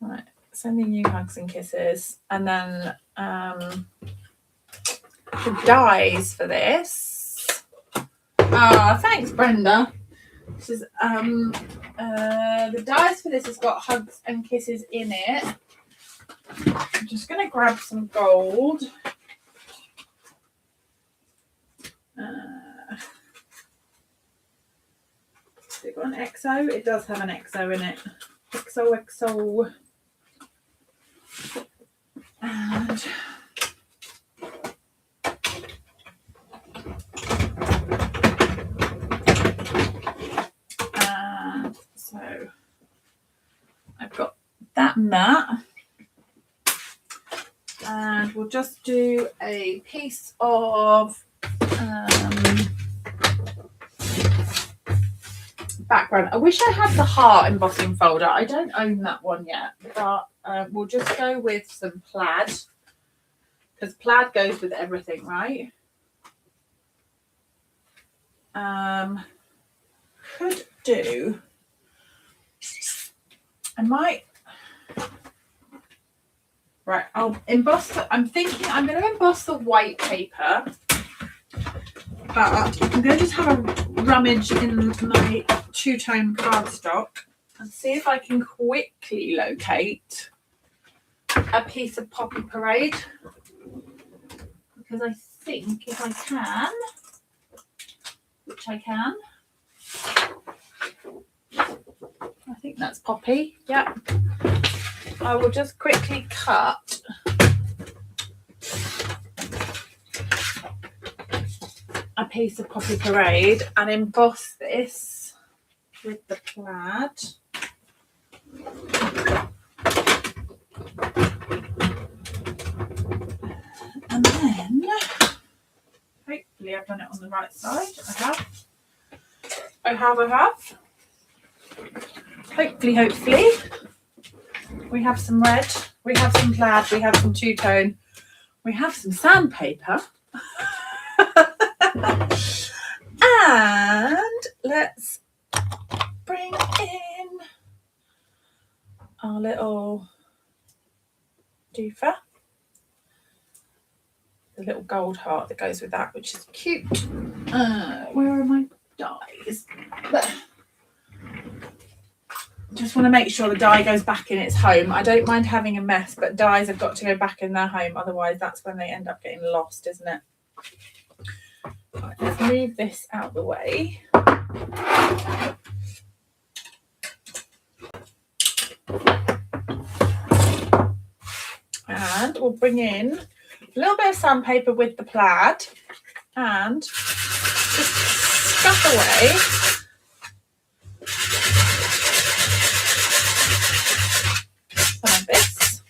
Right, sending you hugs and kisses. And then the dies for this. Thanks, Brenda. This is the dies for this has got hugs and kisses in it. I'm just going to grab some gold. Has it got an XO? It does have an XO in it. XO. And so I've got that and that. And we'll just do a piece of background. I wish I had the heart embossing folder. I don't own that one yet, but we'll just go with some plaid, because plaid goes with everything, right? Could do. I might. Right, I'll emboss. I'm thinking I'm going to emboss the white paper, but I'm going to just have a rummage in my two-tone cardstock and see if I can quickly locate a piece of Poppy Parade, because I think if I can, which I can, I think that's Poppy. Yeah. I will just quickly cut a piece of Poppy Parade and emboss this with the plaid. And then, hopefully I've done it on the right side. I have. Hopefully. We have some red, we have some plaid, we have some two-tone, we have some sandpaper. And let's bring in our little doofer. The little gold heart that goes with that, which is cute. Where are my dies? There. Just want to make sure the die goes back in its home. I don't mind having a mess, but dies have got to go back in their home. Otherwise, that's when they end up getting lost, isn't it? Right, let's move this out the way. And we'll bring in a little bit of sandpaper with the plaid and just scuff away some of this.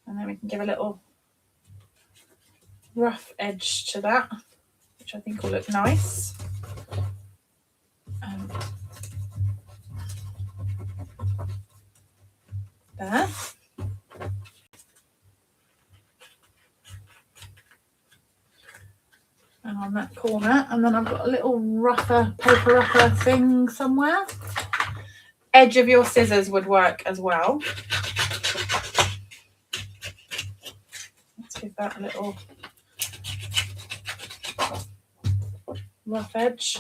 And then we can give a little rough edge to that, which I think will look nice. There. And on that corner, and then I've got a little paper rougher thing somewhere. Edge of your scissors would work as well. Let's give that a little rough edge.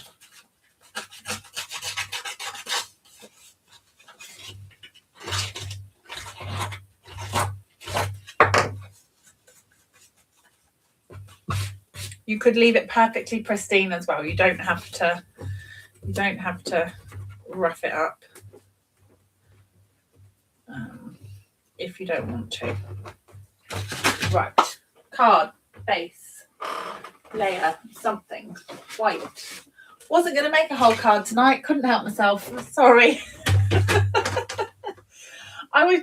You could leave it perfectly pristine as well. You don't have to rough it up if you don't want to. Right, card, base, layer, something, white. Wasn't going to make a whole card tonight. Couldn't help myself. Sorry. I was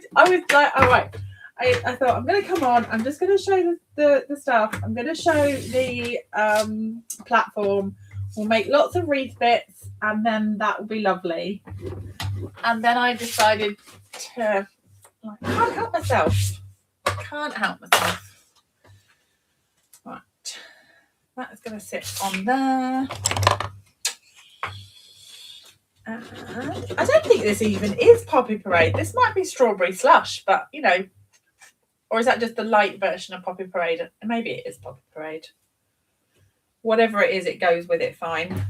like, all right. I thought I'm going to come on. I'm just going to show the stuff. I'm going to show the platform. We'll make lots of wreath bits, and then that will be lovely. And then I decided to, I can't help myself. Right, that is going to sit on there. And I don't think this even is Poppy Parade. This might be Strawberry Slush, but you know. Or is that just the light version of Poppy Parade? Maybe it is Poppy Parade. Whatever it is, it goes with it fine.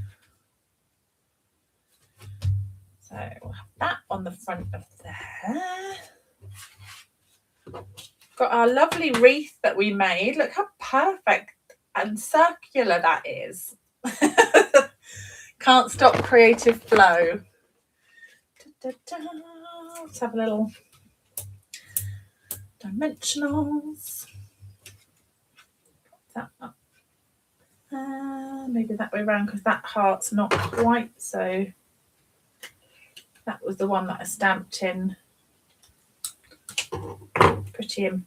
So we'll have that on the front of there. Got our lovely wreath that we made. Look how perfect and circular that is. Can't stop creative flow. Let's have a little dimensionals. That up. Maybe that way around because that heart's not quite so. That was the one that I stamped in pretty in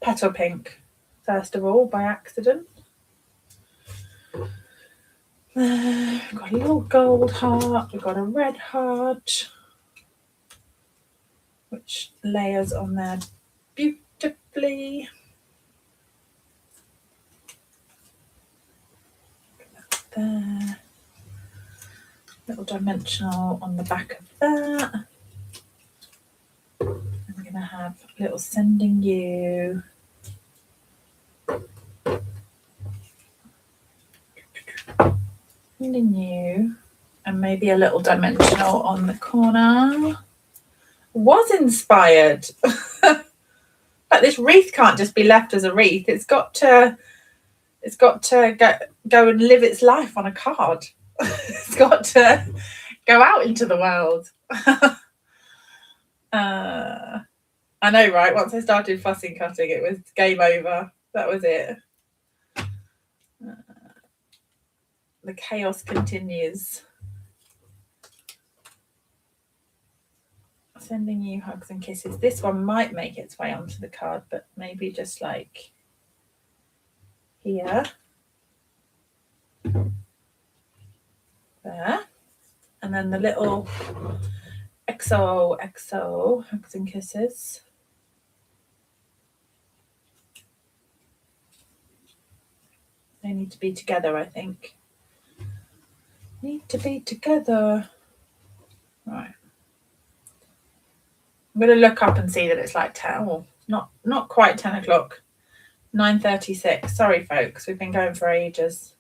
petal pink first of all by accident. We've got a little gold heart, we've got a red heart, which layers on there beautifully. There. Little dimensional on the back of that. I'm going to have a little sending you. Sending you. And maybe a little dimensional on the corner. Was inspired. But this wreath can't just be left as a wreath. It's got to go and live its life on a card. It's got to go out into the world. I know, right? Once I started fussing cutting, it was game over. That was it. The chaos continues. Sending you hugs and kisses. This one might make its way onto the card, but maybe just like here. There. And then the little XO hugs and kisses. They need to be together, I think. Need to be together. Right. I'm going to look up and see that it's like 10. Well, not quite 10 o'clock. 9:36. Sorry, folks. We've been going for ages.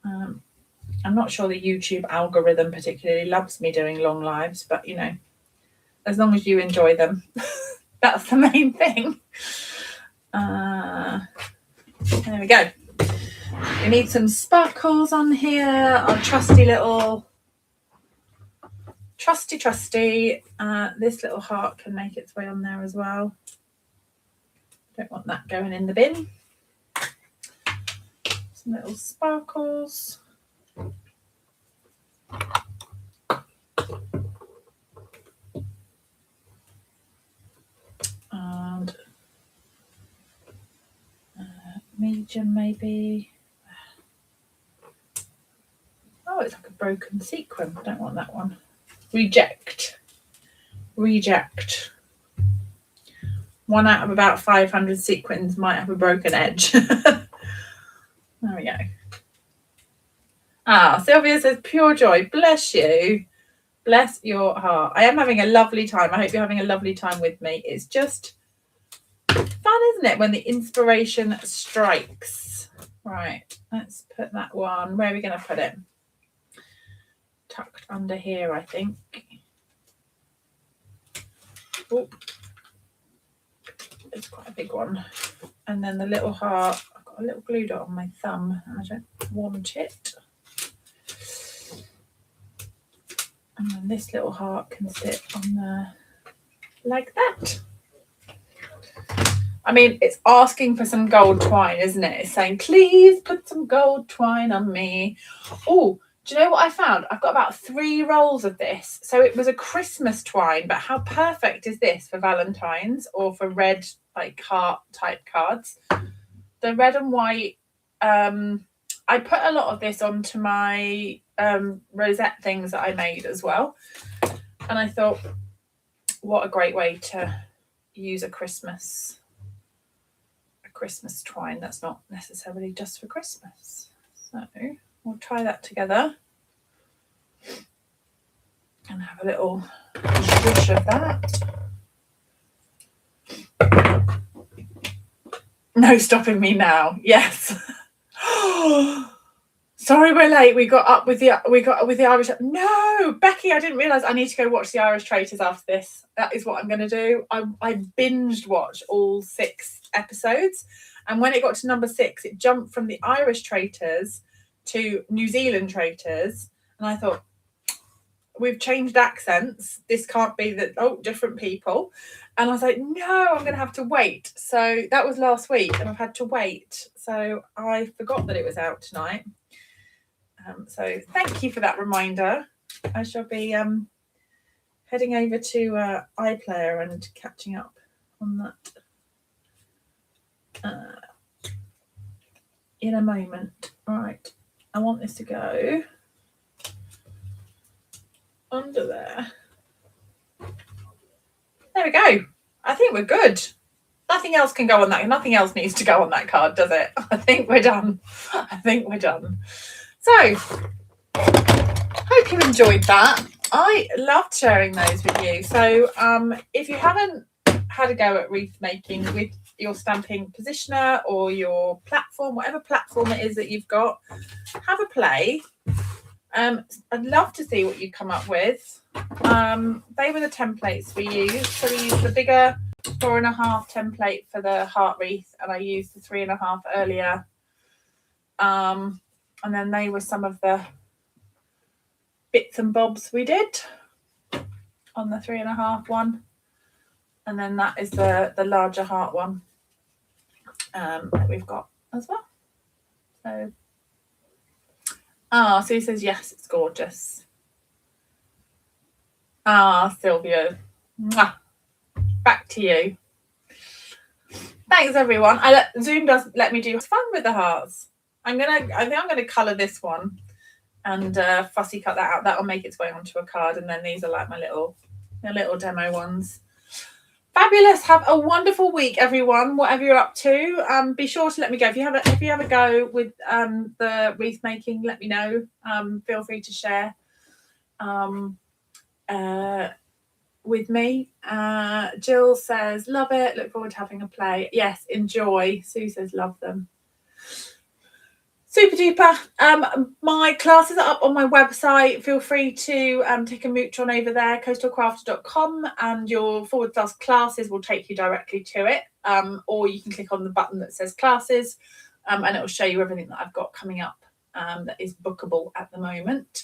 I'm not sure the YouTube algorithm particularly loves me doing long lives, but you know, as long as you enjoy them, that's the main thing. There we go. We need some sparkles on here. Our trusty. This little heart can make its way on there as well. Don't want that going in the bin. Some little sparkles. And medium maybe. Oh, it's like a broken sequin. I don't want that one. Reject. 1 out of about 500 sequins might have a broken edge. There we go. Sylvia says, pure joy. Bless you. Bless your heart. I am having a lovely time. I hope you're having a lovely time with me. It's just fun, isn't it, when the inspiration strikes? Right, let's put that one. Where are we going to put it? Tucked under here, I think. Oh, it's quite a big one. And then the little heart. I've got a little glue dot on my thumb and I don't want it. And then this little heart can sit on there like that. I mean, it's asking for some gold twine, isn't it? It's saying, please put some gold twine on me. Oh, do you know what I found? I've got about 3 rolls of this. So it was a Christmas twine, but how perfect is this for Valentine's or for red, like heart type cards? The red and white, I put a lot of this onto my rosette things that I made as well. And I thought, what a great way to use a Christmas twine that's not necessarily just for Christmas. So we'll tie that together and have a little swish of that. No stopping me now. Yes. Sorry, we're late. We got up with the Irish. No, Becky, I didn't realise I need to go watch the Irish Traitors after this. That is what I'm going to do. I binged watch all 6 episodes, and when it got to number 6, it jumped from the Irish Traitors to New Zealand Traitors, and I thought, we've changed accents. This can't be different people. And I was like, no, I'm going to have to wait. So that was last week, and I've had to wait. So I forgot that it was out tonight. So thank you for that reminder. I shall be heading over to iPlayer and catching up on that in a moment. All right, I want this to go under there. There we go. I think we're good. Nothing else can go on that. Nothing else needs to go on that card, does it? I think we're done. So, hope you enjoyed that. I loved sharing those with you. So, if you haven't had a go at wreath making with your Stampin Positioner or your platform, whatever platform it is that you've got, have a play. I'd love to see what you come up with. They were the templates we used. So we used the bigger 4.5 template for the heart wreath, and I used the 3.5 earlier. And then they were some of the bits and bobs we did on the 3.5 one. And then that is the larger heart one that we've got as well. So, Sue says, yes, it's gorgeous. Sylvia. Mwah. Back to you. Thanks, everyone. Zoom doesn't let me do fun with the hearts. I think I'm gonna colour this one and fussy cut that out. That will make its way onto a card, and then these are like my little demo ones. Fabulous. Have a wonderful week, everyone. Whatever you're up to, be sure to let me go. If you have a go with the wreath making, let me know. Feel free to share. with me. Jill says, love it. Look forward to having a play. Yes, enjoy. Sue says, love them. Super duper. My classes are up on my website. Feel free to take a mooch on over there, coastalcrafter.com, and your /classes will take you directly to it. Or you can click on the button that says classes, and it will show you everything that I've got coming up that is bookable at the moment.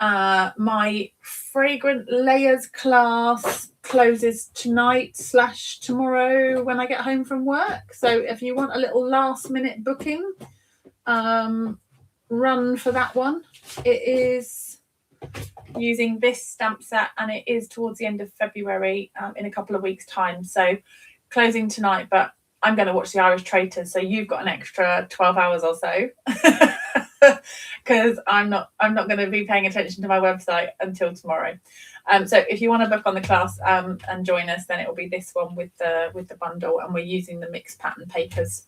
My fragrant layers class closes tonight / tomorrow when I get home from work. So if you want a little last minute booking, run for that one. It is using this stamp set, and it is towards the end of February, in a couple of weeks' time. So closing tonight, but I'm going to watch the Irish Traitors, so you've got an extra 12 hours or so. Because I'm not going to be paying attention to my website until tomorrow. So if you want to book on the class and join us, then it will be this one with the bundle, and we're using the mixed pattern papers.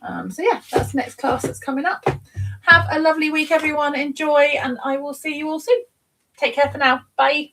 So yeah, that's the next class that's coming up. Have a lovely week, everyone. Enjoy, and I will see you all soon. Take care for now. Bye.